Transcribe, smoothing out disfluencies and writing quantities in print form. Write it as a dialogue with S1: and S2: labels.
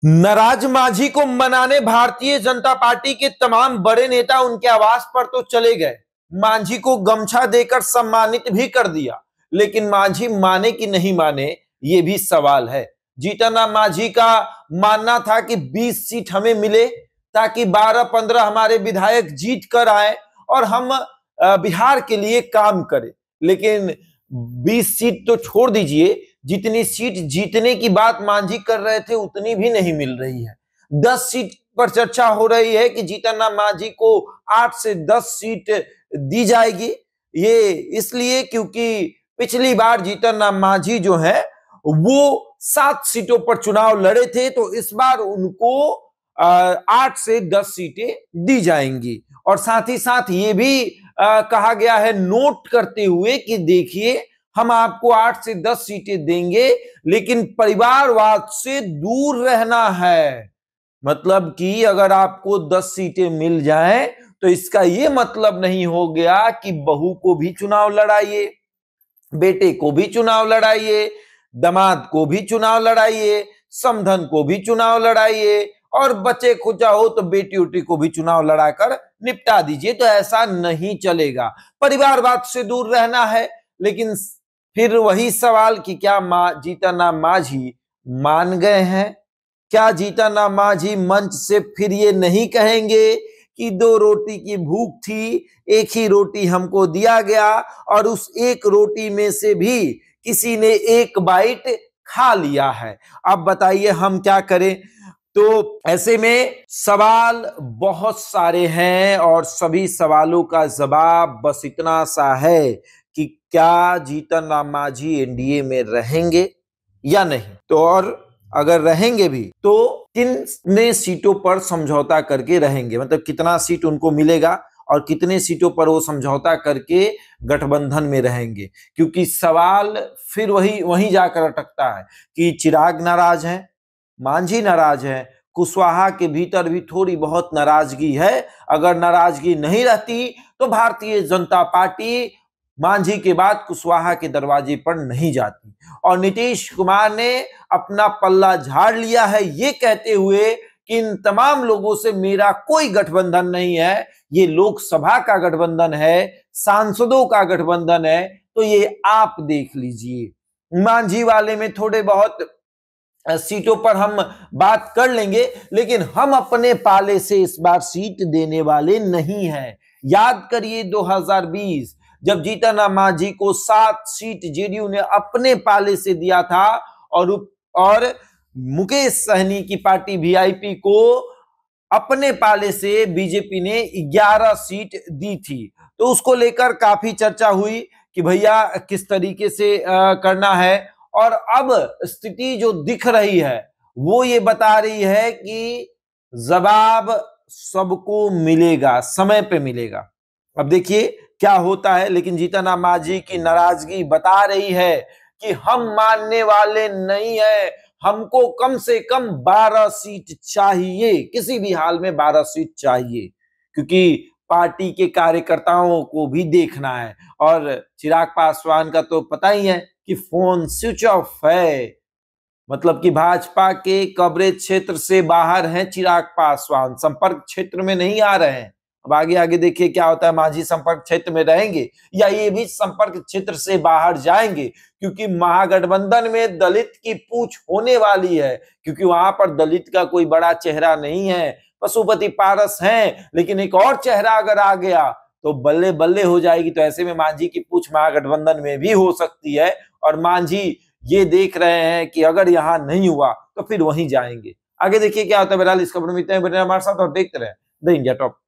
S1: नाराज मांझी को मनाने भारतीय जनता पार्टी के तमाम बड़े नेता उनके आवास पर तो चले गए। मांझी को गमछा देकर सम्मानित भी कर दिया, लेकिन मांझी माने कि नहीं माने ये भी सवाल है। जीतन मांझी का मानना था कि 20 सीट हमें मिले ताकि 12-15 हमारे विधायक जीत कर आए और हम बिहार के लिए काम करें। लेकिन 20 सीट तो छोड़ दीजिए, जितनी सीट जीतने की बात मांझी कर रहे थे उतनी भी नहीं मिल रही है। 10 सीट पर चर्चा हो रही है कि जीतन राम मांझी को 8 से 10 सीट दी जाएगी। ये इसलिए क्योंकि पिछली बार जीतन राम मांझी जो है वो 7 सीटों पर चुनाव लड़े थे, तो इस बार उनको 8 से 10 सीटें दी जाएंगी। और साथ ही साथ ये भी कहा गया है नोट करते हुए कि देखिए, हम आपको 8 से 10 सीटें देंगे, लेकिन परिवारवाद से दूर रहना है। मतलब कि अगर आपको 10 सीटें मिल जाएं तो इसका यह मतलब नहीं हो गया कि बहू को भी चुनाव लड़ाइए, बेटे को भी चुनाव लड़ाइए, दामाद को भी चुनाव लड़ाइए, समधन को भी चुनाव लड़ाइए और बच्चे खुचा हो तो बेटी उटी को भी चुनाव लड़ाकर निपटा दीजिए। तो ऐसा नहीं चलेगा, परिवारवाद से दूर रहना है। लेकिन फिर वही सवाल कि क्या जीतन राम मांझी मान गए हैं? क्या जीतन राम मांझी मंच से फिर ये नहीं कहेंगे कि 2 रोटी की भूख थी, एक ही रोटी हमको दिया गया और उस एक रोटी में से भी किसी ने एक बाइट खा लिया है, अब बताइए हम क्या करें? तो ऐसे में सवाल बहुत सारे हैं और सभी सवालों का जवाब बस इतना सा है कि क्या जीतन राम मांझी एनडीए में रहेंगे या नहीं। तो और अगर रहेंगे भी तो कितने सीटों पर समझौता करके रहेंगे, मतलब कितना सीट उनको मिलेगा और कितने सीटों पर वो समझौता करके गठबंधन में रहेंगे। क्योंकि सवाल फिर वही जाकर अटकता है कि चिराग नाराज है, मांझी नाराज है, कुशवाहा के भीतर भी थोड़ी बहुत नाराजगी है। अगर नाराजगी नहीं रहती तो भारतीय जनता पार्टी मांझी के बाद कुशवाहा के दरवाजे पर नहीं जाती। और नीतीश कुमार ने अपना पल्ला झाड़ लिया है ये कहते हुए कि इन तमाम लोगों से मेरा कोई गठबंधन नहीं है, ये लोकसभा का गठबंधन है, सांसदों का गठबंधन है। तो ये आप देख लीजिए, मांझी वाले में थोड़े बहुत सीटों पर हम बात कर लेंगे, लेकिन हम अपने पाले से इस बार सीट देने वाले नहीं हैं। याद करिए 2020 जब जीतन राम मांझी को 7 सीट जेडीयू ने अपने पाले से दिया था और मुकेश सहनी की पार्टी वीआईपी को अपने पाले से बीजेपी ने 11 सीट दी थी। तो उसको लेकर काफी चर्चा हुई कि भैया किस तरीके से करना है। और अब स्थिति जो दिख रही है वो ये बता रही है कि जवाब सबको मिलेगा, समय पे मिलेगा। अब देखिए क्या होता है। लेकिन जीतन राम मांझी की नाराजगी बता रही है कि हम मानने वाले नहीं है, हमको कम से कम 12 सीट चाहिए, किसी भी हाल में 12 सीट चाहिए, क्योंकि पार्टी के कार्यकर्ताओं को भी देखना है। और चिराग पासवान का तो पता ही है कि फोन स्विच ऑफ है, मतलब कि भाजपा के कवरेज क्षेत्र से बाहर हैं चिराग पासवान, संपर्क क्षेत्र में नहीं आ रहे हैं। अब आगे देखिए क्या होता है, मांझी संपर्क क्षेत्र में रहेंगे या ये भी संपर्क क्षेत्र से बाहर जाएंगे, क्योंकि महागठबंधन में दलित की पूछ होने वाली है। क्योंकि वहां पर दलित का कोई बड़ा चेहरा नहीं है, पशुपति पारस हैं, लेकिन एक और चेहरा अगर आ गया तो बल्ले बल्ले हो जाएगी। तो ऐसे में मांझी की पूछ महागठबंधन में भी हो सकती है और मांझी ये देख रहे हैं कि अगर यहां नहीं हुआ तो फिर वहीं जाएंगे। आगे देखिए क्या होता है। बहरहाल इस खबर में इतना ही, बने हमारे साथ और देखते रहे द इंडिया टॉप।